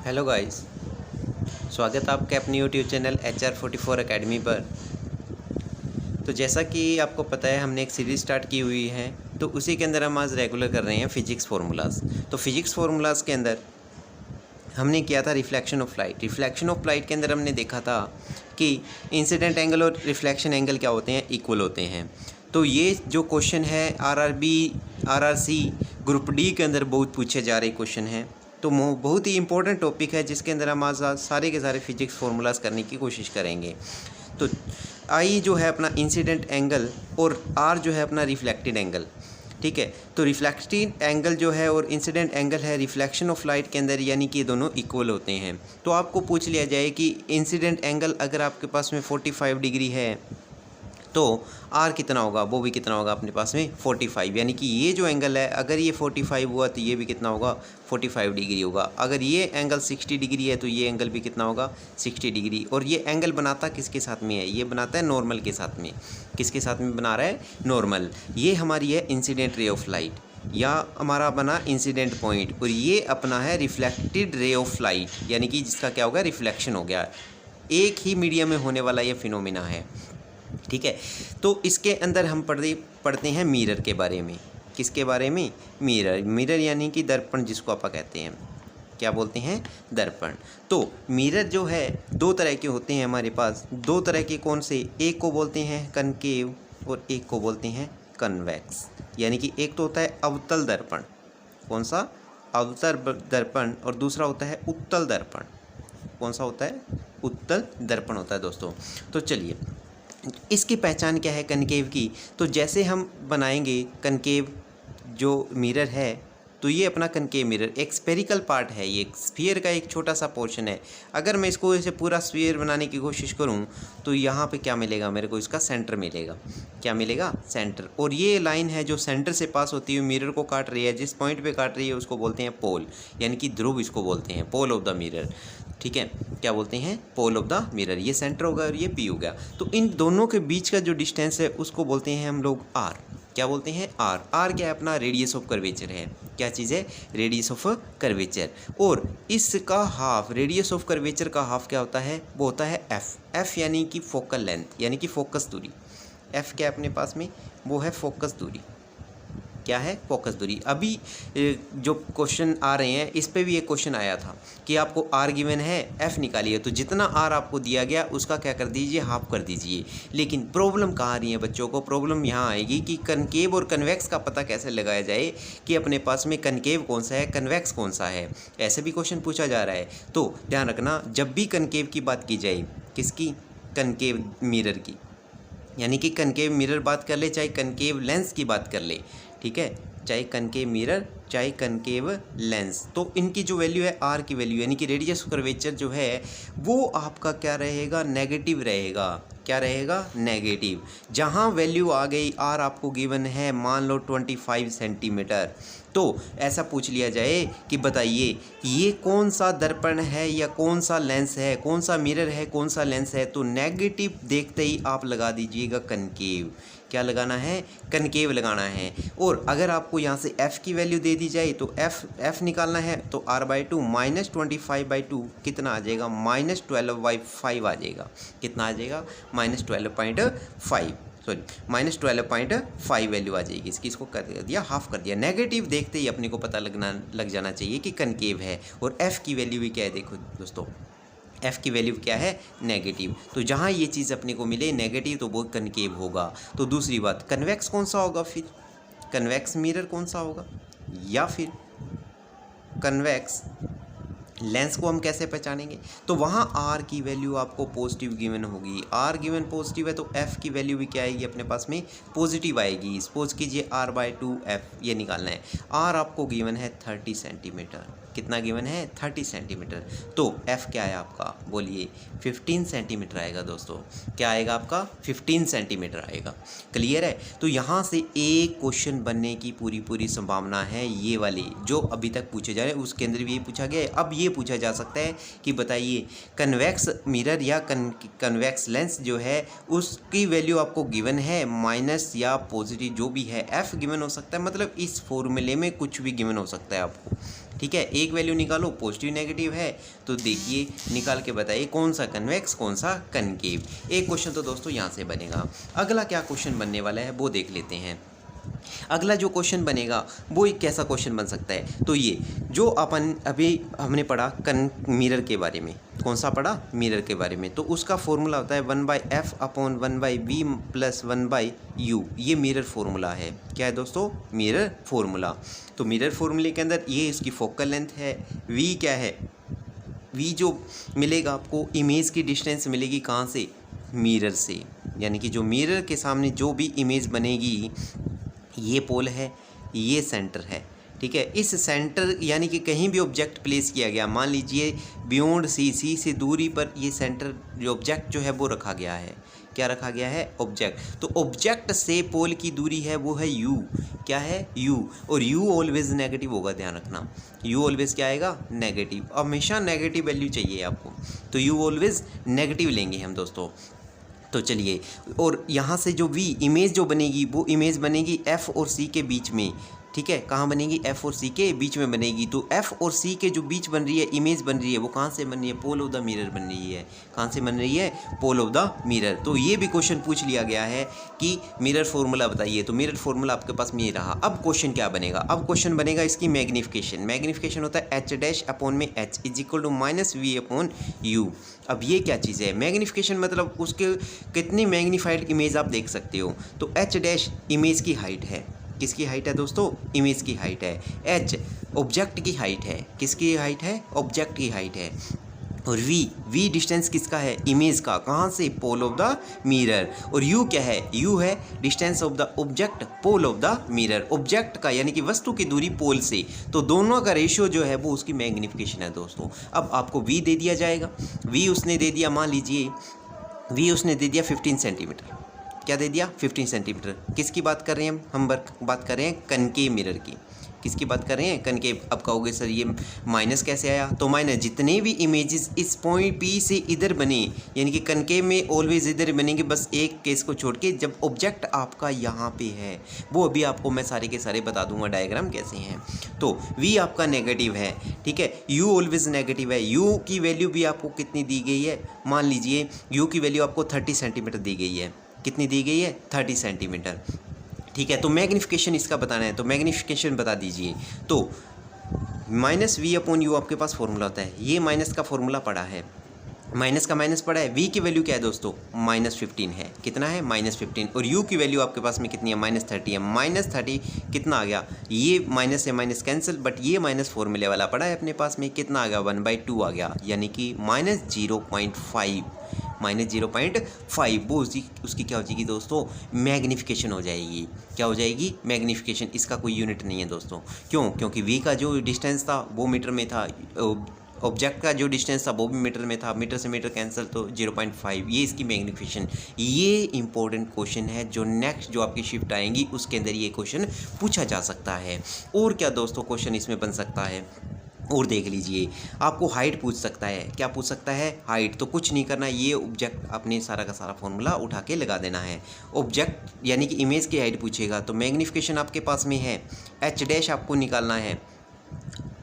Hello guys, स्वागत है आपके अपने यूट्यूब चैनल HR44 एकेडमी पर। तो जैसा कि आपको पता है, हमने एक सीरीज़ स्टार्ट की हुई है, तो उसी के अंदर हम आज रेगुलर कर रहे हैं फिजिक्स फार्मूलाज। तो फिजिक्स फार्मूलाज के अंदर हमने किया था reflection of light. Reflection of light के अंदर हमने देखा था कि इंसिडेंट एंगल और रिफ्लेक्शन एंगल क्या होते हैं, इक्वल होते हैं। तो ये जो क्वेश्चन है RRC ग्रुप डी के अंदर बहुत पूछे जा रहे क्वेश्चन हैं। तो बहुत ही इंपॉर्टेंट टॉपिक है, जिसके अंदर हम आज सारे के सारे फिजिक्स फार्मूलाज करने की कोशिश करेंगे। तो आई जो है अपना इंसिडेंट एंगल और आर जो है अपना रिफ्लेक्टेड एंगल, ठीक है। तो रिफ्लेक्टेड एंगल जो है और इंसिडेंट एंगल है रिफ्लेक्शन ऑफ लाइट के अंदर, यानी कि ये दोनों इक्वल होते हैं। तो आपको पूछ लिया जाए कि इंसिडेंट एंगल अगर आपके पास में 45 डिग्री है तो आर कितना होगा, वो भी कितना होगा अपने पास में 45। यानी कि ये जो एंगल है, अगर ये 45 हुआ तो ये भी कितना होगा, 45 डिग्री होगा। अगर ये एंगल 60 डिग्री है तो ये एंगल भी कितना होगा, 60 डिग्री। और ये एंगल बनाता किसके साथ में है, ये बनाता है नॉर्मल के साथ में। किसके साथ में बना रहा है, नॉर्मल। ये हमारी है इंसिडेंट रे ऑफ लाइट, या हमारा बना इंसिडेंट पॉइंट, और ये अपना है रिफ्लेक्टेड रे ऑफ लाइट, यानी कि जिसका क्या होगा, रिफ्लेक्शन हो गया। एक ही मीडियम में होने वाला ये फिनोमिना है, ठीक है। तो इसके अंदर हम पढ़ते हैं मिरर के बारे में। किसके बारे में, मिरर यानी कि दर्पण, जिसको आप कहते हैं, क्या बोलते हैं, दर्पण। तो मिरर जो है दो तरह के होते हैं हमारे पास। दो तरह के कौन से, एक को बोलते हैं कनकेव और एक को बोलते हैं कन्वेक्स। यानी कि एक तो होता है अवतल दर्पण, कौन सा, अवतल दर्पण, और दूसरा होता है उत्तल दर्पण। कौन सा होता है, उत्तल दर्पण होता है दोस्तों। तो चलिए, इसकी पहचान क्या है कनकेव की। तो जैसे हम बनाएंगे कनकेव जो मिरर है, तो ये अपना कनकेव मिरर एक स्फेरिकल पार्ट है, ये एक स्फीयर का एक छोटा सा पोर्शन है। अगर मैं इसको ऐसे पूरा स्फीयर बनाने की कोशिश करूं तो यहाँ पे क्या मिलेगा मेरे को, इसका सेंटर मिलेगा। क्या मिलेगा, सेंटर। और ये लाइन है जो सेंटर से पास होती हुई मिरर को काट रही है, जिस पॉइंट पे काट रही है उसको बोलते हैं पोल, यानी कि ध्रुव इसको बोलते हैं, पोल ऑफ द मिरर, ठीक है। क्या बोलते हैं, पोल ऑफ द मिरर। ये सेंटर होगा और ये पी हो गया। तो इन दोनों के बीच का जो डिस्टेंस है उसको बोलते हैं हम लोग आर। क्या बोलते हैं, आर। आर क्या है, अपना रेडियस ऑफ कर्वेचर है। क्या चीज़ है, रेडियस ऑफ कर्वेचर। और इसका हाफ, रेडियस ऑफ कर्वेचर का हाफ क्या होता है, वो होता है एफ। एफ यानी कि फोकल लेंथ, यानी कि फोकस दूरी। एफ क्या है अपने पास में, वो है फोकस दूरी। क्या है, फोकस दूरी। अभी जो क्वेश्चन आ रहे हैं इस पे भी एक क्वेश्चन आया था कि आपको आर गिवन है, एफ निकालिए। तो जितना आर आपको दिया गया उसका क्या कर दीजिए, हाफ कर दीजिए। लेकिन प्रॉब्लम कहाँ आ रही है बच्चों को, प्रॉब्लम यहाँ आएगी कि कनकेव और कन्वेक्स का पता कैसे लगाया जाए, कि अपने पास में कनकेव कौन सा है, कन्वेक्स कौन सा है। ऐसे भी क्वेश्चन पूछा जा रहा है। तो ध्यान रखना, जब भी कनकेव की बात की जाए, किसकी, कनकेव मिरर की, यानी कि कनकेव मिरर बात कर ले, चाहे कनकेव लेंस की बात कर ले, ठीक है, चाहे कनकेव मिरर चाहे कनकेव लेंस। तो इनकी जो वैल्यू है, आर की वैल्यू, यानी कि रेडियस कर्वेचर जो है वो आपका क्या रहेगा, नेगेटिव रहेगा। क्या रहेगा, नेगेटिव। जहाँ वैल्यू आ गई, आर आपको गिवन है मान लो 25 सेंटीमीटर, तो ऐसा पूछ लिया जाए कि बताइए ये कौन सा दर्पण है या कौन सा लेंस है, कौन सा मिरर है, कौन सा लेंस है, तो नेगेटिव देखते ही आप लगा दीजिएगा कनकेव। क्या लगाना है, कनकेव लगाना है। और अगर आपको यहाँ से f की वैल्यू दे दी जाए तो f निकालना है, तो r/2 -25/2 कितना आ जाएगा, -12/5 आ जाएगा। कितना आ जाएगा, -12.5, सॉरी -12.5 वैल्यू आ जाएगी इसकी। इसको कर दिया, हाफ कर दिया। नेगेटिव देखते ही अपने को पता लग जाना चाहिए कि कनकेव है। और f की वैल्यू भी क्या है, देखो दोस्तों, f की वैल्यू क्या है, नेगेटिव। तो जहाँ ये चीज़ अपने को मिले नेगेटिव, तो वो कनकेव होगा। तो दूसरी बात, कन्वेक्स कौन सा होगा, फिर कन्वेक्स मिरर कौन सा होगा, या फिर कन्वेक्स लेंस को हम कैसे पहचानेंगे। तो वहाँ आर की वैल्यू आपको पॉजिटिव गिवन होगी। आर गिवन पॉजिटिव है तो एफ की वैल्यू भी क्या आएगी अपने पास में, पॉजिटिव आएगी। सपोज कीजिए r/2 एफ ये निकालना है। आर आपको गिवन है 30 सेंटीमीटर। कितना गिवन है, 30 सेंटीमीटर। तो एफ क्या है आपका, बोलिए, 15 सेंटीमीटर आएगा दोस्तों। क्या आएगा आपका, 15 सेंटीमीटर आएगा। क्लियर है। तो यहाँ से एक क्वेश्चन बनने की पूरी संभावना है। ये वाले जो अभी तक पूछे जा रहे हैं उसके अंदर भी ये पूछा गया है। अब ये पूछा जा सकता है कि बताइए कन्वेक्स मिरर या कन्वेक्स लेंस जो है उसकी वैल्यू आपको गिवन है, माइनस या पॉजिटिव जो भी है, एफ गिवन हो सकता है। मतलब इस फॉर्मूले में कुछ भी गिवन हो सकता है आपको, ठीक है, एक वैल्यू निकालो, पॉजिटिव नेगेटिव है तो देखिए निकाल के बताइए कौन सा कन्वेक्स कौन सा कनकेव। एक क्वेश्चन तो दोस्तों यहाँ से बनेगा। अगला क्या क्वेश्चन बनने वाला है वो देख लेते हैं। अगला जो क्वेश्चन बनेगा वो एक कैसा क्वेश्चन बन सकता है, तो ये जो अपन अभी हमने पढ़ा मिरर के बारे में, कौन सा पढ़ा, मिरर के बारे में, तो उसका फॉर्मूला होता है 1/f/1/v प्लस 1/u। ये मिरर फॉर्मूला है। क्या है दोस्तों, मिरर फॉर्मूला। तो मिरर फॉर्मूले के अंदर ये इसकी फोकल लेंथ है, v क्या है, v जो मिलेगा आपको, इमेज की डिस्टेंस मिलेगी कहाँ से, मिरर से, यानी कि जो मिरर के सामने जो भी इमेज बनेगी, ये पोल है, ये सेंटर है, ठीक है। इस सेंटर यानी कि कहीं भी ऑब्जेक्ट प्लेस किया गया, मान लीजिए बियॉन्ड सी से दूरी पर ये सेंटर जो ऑब्जेक्ट जो है वो रखा गया है। क्या रखा गया है, ऑब्जेक्ट। तो ऑब्जेक्ट से पोल की दूरी है वो है u। क्या है, u। और u ऑलवेज नेगेटिव होगा, ध्यान रखना। u ऑलवेज क्या आएगा, नेगेटिव। हमेशा नेगेटिव वैल्यू चाहिए आपको, तो u ऑलवेज नेगेटिव लेंगे हम दोस्तों। तो चलिए, और यहाँ से जो v इमेज जो बनेगी वो इमेज बनेगी f और c के बीच में, ठीक है। कहाँ बनेगी, f और c के बीच में बनेगी। तो f और c के जो बीच बन रही है, इमेज बन रही है, वो कहाँ से बन रही है, पोल ऑफ द मिरर बन रही है। कहाँ से बन रही है, पोल ऑफ द मिरर। तो ये भी क्वेश्चन पूछ लिया गया है कि मिरर फॉर्मूला बताइए, तो मिरर फॉर्मूला आपके पास में ये रहा। अब क्वेश्चन क्या बनेगा, अब क्वेश्चन बनेगा इसकी मैग्निफिकेशन। मैग्निफिकेशन होता है h' is equal to -v/u। अब ये क्या चीज़ है, मैग्निफिकेशन मतलब उसके कितनी मैग्नीफाइड इमेज आप देख सकते हो। तो h' इमेज की हाइट है, किसकी हाइट है दोस्तों, इमेज की हाइट है। h ऑब्जेक्ट की हाइट है, किसकी हाइट है, ऑब्जेक्ट की हाइट है। और v डिस्टेंस किसका है, इमेज का, कहाँ से, पोल ऑफ द मिरर। और u क्या है, u है distance of the object pole of the mirror, object का यानी कि वस्तु की दूरी पोल से। तो दोनों का रेशियो जो है वो उसकी मैग्निफिकेशन है दोस्तों। अब आपको v दे दिया जाएगा, v उसने दे दिया, मान लीजिए v उसने दे दिया 15 सेंटीमीटर। क्या दे दिया, 15 सेंटीमीटर। किसकी बात कर रहे हैं हम बात कर रहे हैं कनकेव मिरर की। किसकी बात कर रहे हैं, कनकेव। अब कहोगे सर ये माइनस कैसे आया, तो माइनस जितने भी इमेजेस इस पॉइंट P से इधर बने, यानी कि कनकेव में ऑलवेज इधर बनेंगे, बस एक केस को छोड़ के, जब ऑब्जेक्ट आपका यहाँ पे है, वो अभी आपको मैं सारे के सारे बता दूंगा डायग्राम कैसे हैं। तो v आपका नेगेटिव है, ठीक है, u ऑलवेज नेगेटिव है। u की वैल्यू भी आपको कितनी दी गई है, मान लीजिए u की वैल्यू आपको 30 सेंटीमीटर दी गई है। कितनी दी गई है, 30 सेंटीमीटर, ठीक है। तो मैग्निफिकेशन इसका बताना है, तो मैग्निफिकेशन बता दीजिए। तो -v/u आपके पास फॉर्मूला होता है, ये माइनस का फॉर्मूला पड़ा है, माइनस का माइनस पड़ा है। v की वैल्यू क्या है दोस्तों, -15 है। कितना है, -15। और u की वैल्यू आपके पास में कितनी है, -30 है। -30 कितना आ गया, ये माइनस से माइनस कैंसिल, बट ये माइनस फॉर्मूले वाला पड़ा है अपने पास में, कितना आ गया, 1/2 आ गया, यानी कि -0.5 -0.5 वो उसकी क्या हो जाएगी दोस्तों, मैग्निफिकेशन हो जाएगी। क्या हो जाएगी, मैग्निफिकेशन। इसका कोई यूनिट नहीं है दोस्तों, क्यों, क्योंकि v का जो डिस्टेंस था वो मीटर में था, ऑब्जेक्ट का जो डिस्टेंस था वो भी मीटर में था, मीटर से मीटर कैंसिल, तो 0.5 ये इसकी मैग्निफिकेशन। ये इंपॉर्टेंट क्वेश्चन है जो नेक्स्ट जो आपकी शिफ्ट आएंगी उसके अंदर ये क्वेश्चन पूछा जा सकता है। और क्या दोस्तों क्वेश्चन इसमें बन सकता है, और देख लीजिए, आपको हाइट पूछ सकता है। क्या पूछ सकता है, हाइट। तो कुछ नहीं करना, ये ऑब्जेक्ट अपने सारा का सारा फॉर्मूला उठा के लगा देना है। ऑब्जेक्ट यानी कि इमेज की हाइट पूछेगा, तो मैग्निफिकेशन आपके पास में है, h' आपको निकालना है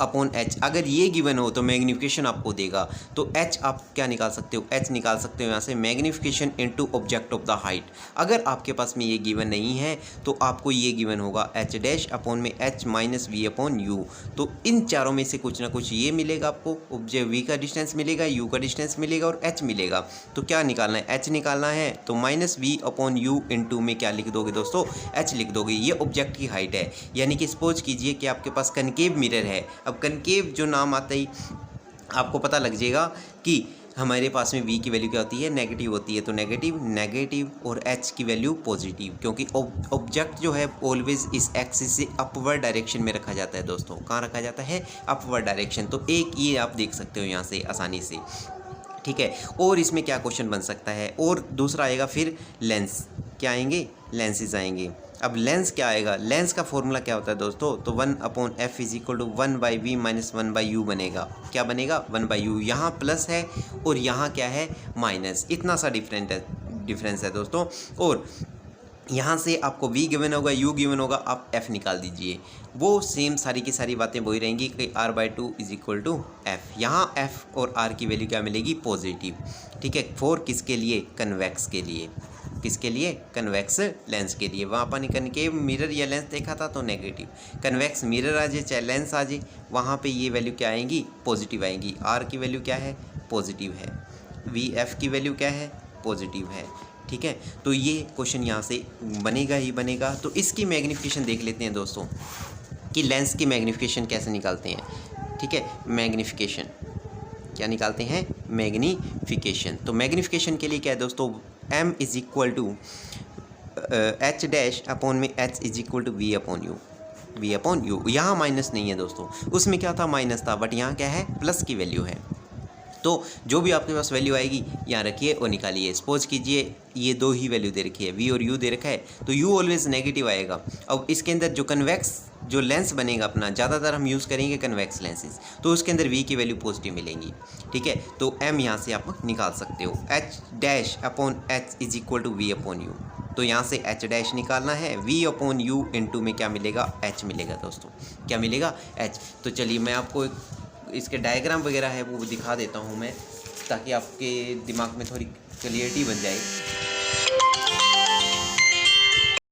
अपॉन h। अगर ये गिवन हो तो मैग्निफिकेशन आपको देगा, तो h आप क्या निकाल सकते हो, h निकाल सकते हो यहाँ से, magnification into object of the height. अगर आपके पास में ये गिवन नहीं है तो आपको ये गिवन होगा h' अपॉन में h - v/u। तो इन चारों में से कुछ ना कुछ ये मिलेगा आपको, ऑब्जेक्ट v का डिस्टेंस मिलेगा, u का डिस्टेंस मिलेगा और h मिलेगा। तो क्या निकालना है, h निकालना है, तो -v/u इंटू में क्या लिख दोगे दोस्तों, h लिख दोगे। ये ऑब्जेक्ट की हाइट है, यानी कि सपोज कीजिए कि आपके पास कनकेव मिरर है। अब कनकेव जो नाम आता ही आपको पता लग जाएगा कि हमारे पास में v की वैल्यू क्या होती है, नेगेटिव होती है। तो नेगेटिव और h की वैल्यू पॉजिटिव, क्योंकि ऑब्जेक्ट जो है ऑलवेज इस एक्सिस से अपवर्ड डायरेक्शन में रखा जाता है दोस्तों। कहाँ रखा जाता है, अपवर्ड डायरेक्शन। तो एक ये आप देख सकते हो यहाँ से आसानी से, ठीक है। और इसमें क्या क्वेश्चन बन सकता है, और दूसरा आएगा फिर लेंस। क्या आएंगे, लेंसेज आएंगे। अब लेंस क्या आएगा, लेंस का फॉर्मूला क्या होता है दोस्तों, तो 1/f is equal to 1/v minus 1/u बनेगा। क्या बनेगा, 1/u। यहाँ प्लस है और यहाँ क्या है, माइनस। इतना सा डिफरेंस है दोस्तों। और यहाँ से आपको v गिवन होगा, u गिवन होगा, आप f निकाल दीजिए। वो सेम सारी की सारी बातें वही रहेंगी कि r/2 is equal to f। यहाँ f और r की वैल्यू क्या मिलेगी? पॉजिटिव। ठीक है, फॉर किसके लिए? कन्वेक्स के लिए। किसके लिए? कन्वेक्स लेंस के लिए। वहाँ अपन कनकेव मिरर या लेंस देखा था तो नेगेटिव, कन्वेक्स मिरर आ जाए चाहे लेंस आ जाए, वहाँ पे ये वैल्यू क्या आएंगी? पॉजिटिव आएंगी। r की वैल्यू क्या है? पॉजिटिव है। vf की वैल्यू क्या है? पॉजिटिव है। ठीक है, तो ये क्वेश्चन यहाँ से बनेगा ही बनेगा। तो इसकी मैग्नीफिकेशन देख लेते हैं दोस्तों कि लेंस की मैग्नीफिकेशन कैसे निकालते हैं। ठीक है, मैग्नीफिकेशन क्या निकालते हैं? मैग्नीफिकेशन। तो मैग्नीफिकेशन के लिए क्या है दोस्तों? m is equal to h dash upon में h is equal to v upon U. v upon U, यहाँ माइनस नहीं है दोस्तों, उसमें क्या था? माइनस था, बट यहाँ क्या है? प्लस की वैल्यू है। तो जो भी आपके पास वैल्यू आएगी यहाँ रखिए और निकालिए। सपोज कीजिए ये दो ही वैल्यू दे रखी है, v और u दे रखा है, तो u ऑलवेज नेगेटिव आएगा। अब इसके अंदर जो कन्वेक्स जो लेंस बनेगा अपना, ज़्यादातर हम यूज़ करेंगे कन्वेक्स लेंसेज, तो उसके अंदर v की वैल्यू पॉजिटिव मिलेंगी। ठीक है, तो m यहाँ से आप निकाल सकते हो, h dash upon h is equal to v upon u. तो यहाँ से h डैश निकालना है, v अपॉन यू इंटू में क्या मिलेगा? h मिलेगा दोस्तों। क्या मिलेगा? h। तो चलिए मैं आपको इसके डायग्राम वगैरह है वो दिखा देता हूँ मैं, ताकि आपके दिमाग में थोड़ी क्लियरिटी बन जाए।